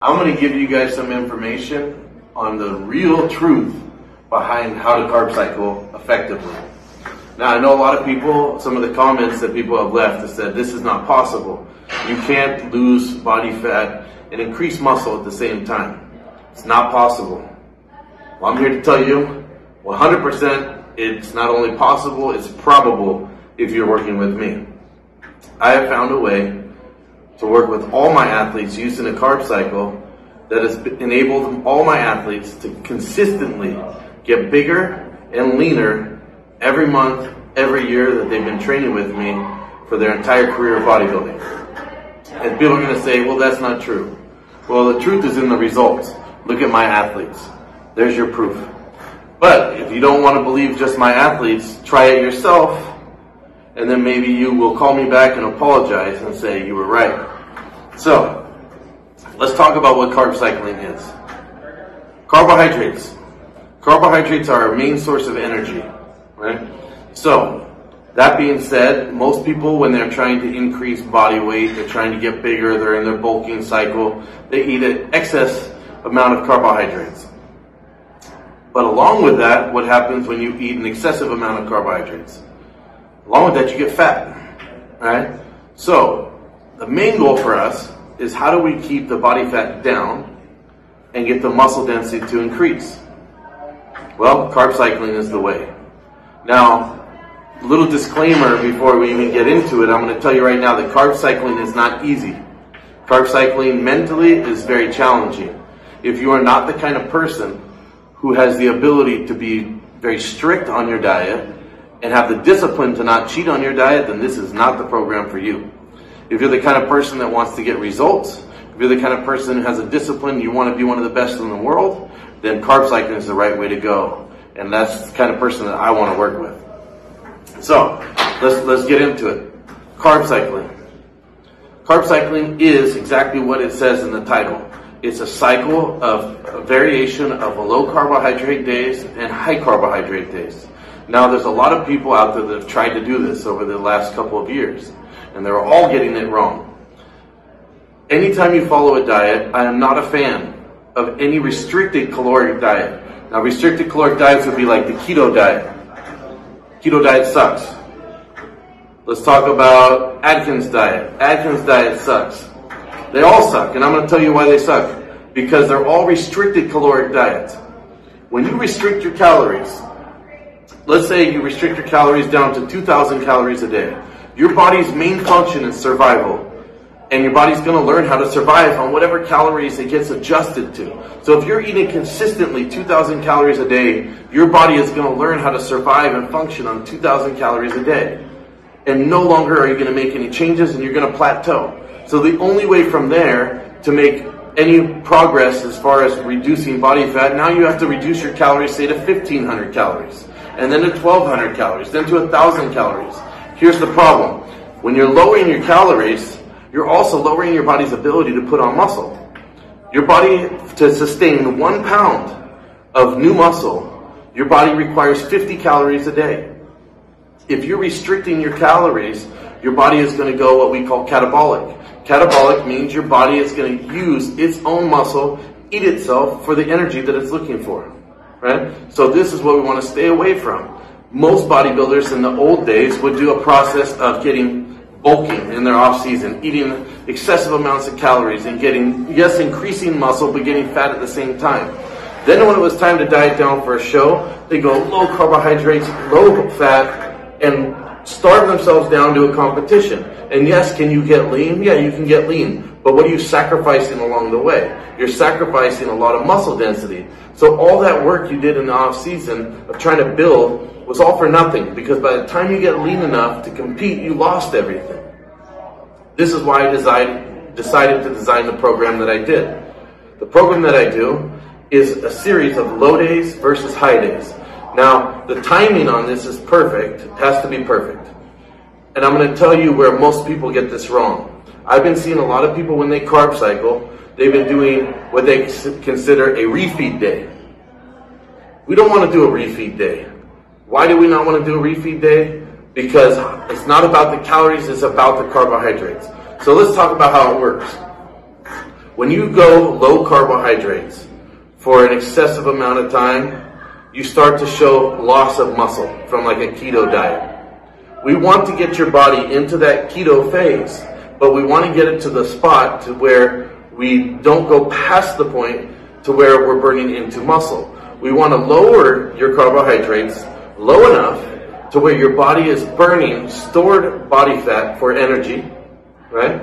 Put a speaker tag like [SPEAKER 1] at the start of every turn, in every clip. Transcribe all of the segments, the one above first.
[SPEAKER 1] I'm going to give you guys some information on the real truth behind how to carb cycle effectively. Now, I know a lot of people, some of the comments that people have left have said this is not possible. You can't lose body fat and increase muscle at the same time. It's not possible. Well, I'm here to tell you 100% it's not only possible, it's probable if you're working with me. I have found a way to work with all my athletes using a carb cycle that has enabled all my athletes to consistently get bigger and leaner every month, every year that they've been training with me for their entire career of bodybuilding. And people are going to say, well, that's not true. Well, the truth is in the results. Look at my athletes. There's your proof. But if you don't want to believe just my athletes, try it yourself, and then maybe you will call me back and apologize and say you were right. So, let's talk about what carb cycling is. Carbohydrates. Carbohydrates are our main source of energy, right? So, that being said, most people, when they're trying to increase body weight, they're trying to get bigger, they're in their bulking cycle, they eat an excess amount of carbohydrates. But along with that, what happens when you eat an excessive amount of carbohydrates? Along with that, you get fat, right? So, the main goal for us is how do we keep the body fat down and get the muscle density to increase? Well, carb cycling is the way. Now, a little disclaimer before we even get into it, I'm going to tell you right now that carb cycling is not easy. Carb cycling mentally is very challenging. If you are not the kind of person who has the ability to be very strict on your diet and have the discipline to not cheat on your diet, then this is not the program for you. If you're the kind of person that wants to get results, if you're the kind of person who has a discipline, you want to be one of the best in the world, then carb cycling is the right way to go. And that's the kind of person that I want to work with. So, let's get into it. Carb cycling. Carb cycling is exactly what it says in the title. It's a cycle of a variation of low carbohydrate days and high carbohydrate days. Now, there's a lot of people out there that have tried to do this over the last couple of years, and they're all getting it wrong. Anytime you follow a diet, I am not a fan of any restricted caloric diet. Now, restricted caloric diets would be like the keto diet. Keto diet sucks. Let's talk about Atkins diet. Atkins diet sucks. They all suck, and I'm going to tell you why they suck. Because they're all restricted caloric diets. When you restrict your calories, let's say you restrict your calories down to 2,000 calories a day. Your body's main function is survival. And your body's going to learn how to survive on whatever calories it gets adjusted to. So if you're eating consistently 2,000 calories a day, your body is going to learn how to survive and function on 2,000 calories a day. And no longer are you going to make any changes, and you're going to plateau. So the only way from there to make any progress as far as reducing body fat, now you have to reduce your calories, say to 1,500 calories, and then to 1,200 calories, then to 1,000 calories. Here's the problem. When you're lowering your calories, you're also lowering your body's ability to put on muscle. Your body, to sustain 1 pound of new muscle, your body requires 50 calories a day. If you're restricting your calories, your body is going to go what we call catabolic. Catabolic means your body is going to use its own muscle, eat itself for the energy that it's looking for, right? So this is what we want to stay away from. Most bodybuilders in the old days would do a process of getting bulking in their off season, eating excessive amounts of calories and getting, yes, increasing muscle, but getting fat at the same time. Then when it was time to diet down for a show, they go low carbohydrates, low fat, and starve themselves down to a competition. And yes, can you get lean? Yeah, you can get lean. But what are you sacrificing along the way? You're sacrificing a lot of muscle density. So all that work you did in the off season of trying to build was all for nothing, because by the time you get lean enough to compete, you lost everything. This is why I decided to design the program that I did. The program that I do is a series of low days versus high days. Now, the timing on this is perfect. It has to be perfect. And I'm going to tell you where most people get this wrong. I've been seeing a lot of people when they carb cycle, they've been doing what they consider a refeed day. We don't want to do a refeed day. Why do we not want to do a refeed day? Because it's not about the calories, it's about the carbohydrates. So let's talk about how it works. When you go low carbohydrates for an excessive amount of time, you start to show loss of muscle from like a keto diet. We want to get your body into that keto phase, but we want to get it to the spot to where we don't go past the point to where we're burning into muscle. We want to lower your carbohydrates low enough to where your body is burning stored body fat for energy, right?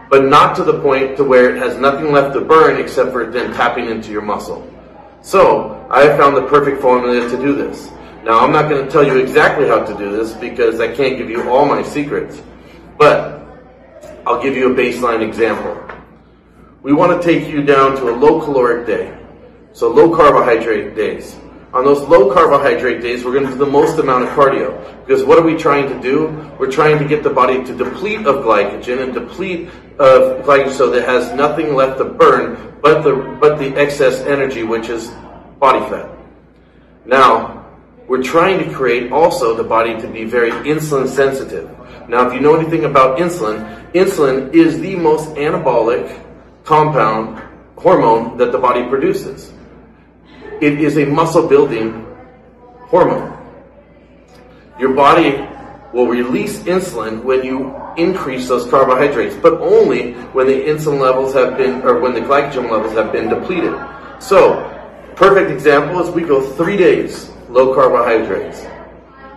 [SPEAKER 1] But not to the point to where it has nothing left to burn except for then tapping into your muscle. So I have found the perfect formula to do this. Now I'm not going to tell you exactly how to do this because I can't give you all my secrets, but I'll give you a baseline example. We want to take you down to a low caloric day, so low carbohydrate days. On those low carbohydrate days, we're going to do the most amount of cardio. Because what are we trying to do? We're trying to get the body to deplete of glycogen and deplete of glycogen so that it has nothing left to burn but the excess energy, which is body fat. Now, we're trying to create also the body to be very insulin sensitive. Now, if you know anything about insulin, insulin is the most anabolic compound hormone that the body produces. It is a muscle building hormone. Your body will release insulin when you increase those carbohydrates, but only when the insulin levels have been, or when the glycogen levels have been depleted. So, perfect example is we go 3 days low carbohydrates.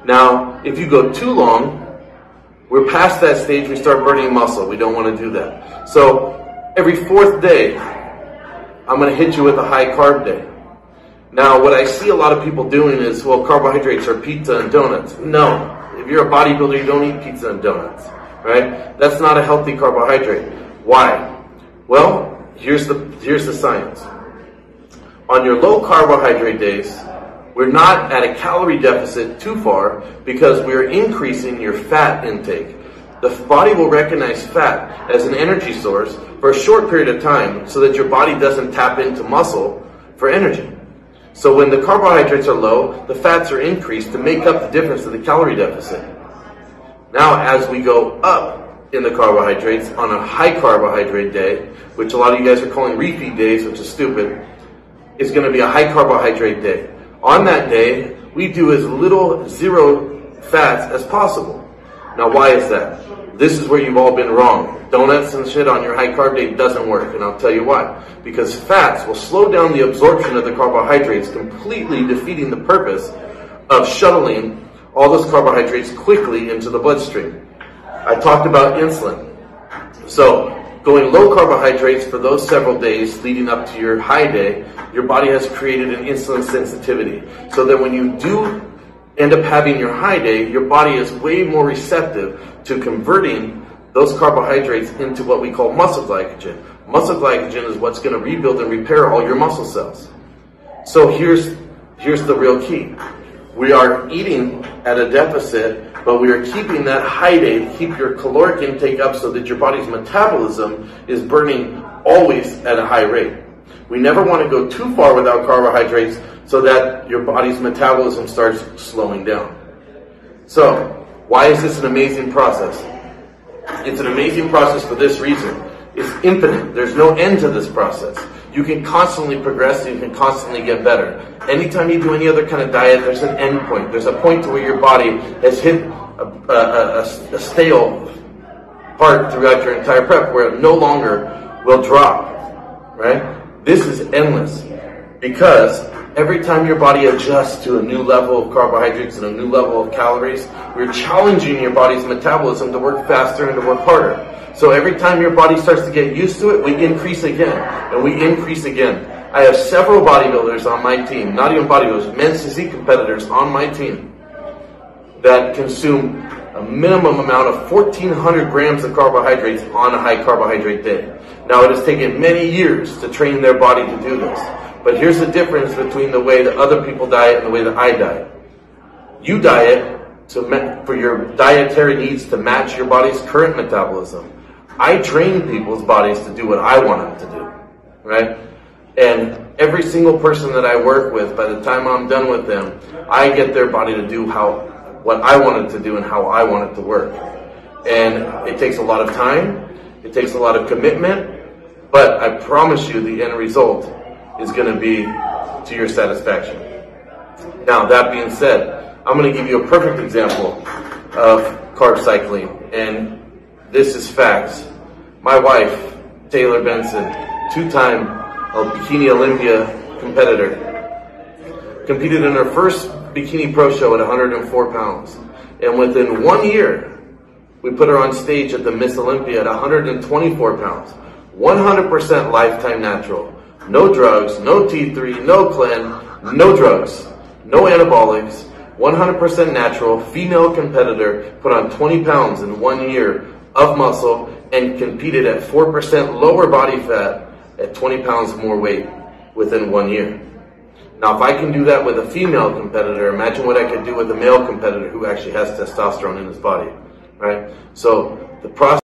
[SPEAKER 1] Now, if you go too long, we're past that stage, we start burning muscle. We don't want to do that. So, every 4th day, I'm going to hit you with a high carb day. Now, what I see a lot of people doing is, well, carbohydrates are pizza and donuts. No. If you're a bodybuilder, you don't eat pizza and donuts, right? That's not a healthy carbohydrate. Why? Well, here's the science. On your low carbohydrate days, we're not at a calorie deficit too far because we're increasing your fat intake. The body will recognize fat as an energy source for a short period of time so that your body doesn't tap into muscle for energy. So when the carbohydrates are low, the fats are increased to make up the difference of the calorie deficit. Now, as we go up in the carbohydrates on a high carbohydrate day, which a lot of you guys are calling repeat days, which is stupid, it's going to be a high carbohydrate day. On that day, we do as little zero fats as possible. Now, why is that? This is where you've all been wrong. Donuts and shit on your high carb day doesn't work, and I'll tell you why. Because fats will slow down the absorption of the carbohydrates, completely defeating the purpose of shuttling all those carbohydrates quickly into the bloodstream. I talked about insulin. So, going low carbohydrates for those several days leading up to your high day, your body has created an insulin sensitivity. So that when you do end up having your high day, your body is way more receptive to converting those carbohydrates into what we call muscle glycogen. Muscle glycogen is what's going to rebuild and repair all your muscle cells. So here's the real key. We are eating at a deficit, but we are keeping that high day to keep your caloric intake up so that your body's metabolism is burning always at a high rate. We never want to go too far without carbohydrates so that your body's metabolism starts slowing down. So, why is this an amazing process? It's an amazing process for this reason. It's infinite. There's no end to this process. You can constantly progress and you can constantly get better. Anytime you do any other kind of diet, there's an end point. There's a point to where your body has hit a stale part throughout your entire prep where it no longer will drop, right? This is endless because every time your body adjusts to a new level of carbohydrates and a new level of calories, we're challenging your body's metabolism to work faster and to work harder. So every time your body starts to get used to it, we increase again, and we increase again. I have several bodybuilders on my team, not even bodybuilders, men's physique competitors on my team that consume a minimum amount of 1,400 grams of carbohydrates on a high carbohydrate day. Now, it has taken many years to train their body to do this. But here's the difference between the way that other people diet and the way that I diet. You diet for your dietary needs to match your body's current metabolism. I train people's bodies to do what I want them to do, right? And every single person that I work with, by the time I'm done with them, I get their body to do what I want it to do and how I want it to work. And it takes a lot of time. It takes a lot of commitment. But I promise you the end result is going to be to your satisfaction. Now, that being said, I'm going to give you a perfect example of carb cycling, and this is facts. My wife, Taylor Benson, two-time Bikini Olympia competitor, competed in her first Bikini Pro show at 104 pounds. And within 1 year, we put her on stage at the Miss Olympia at 124 pounds. 100% lifetime natural. No drugs, no T3, no clen, no drugs, no anabolics. 100% natural, female competitor, put on 20 pounds in 1 year of muscle and competed at 4% lower body fat at 20 pounds more weight within 1 year. Now, if I can do that with a female competitor, imagine what I could do with a male competitor who actually has testosterone in his body, right? So the process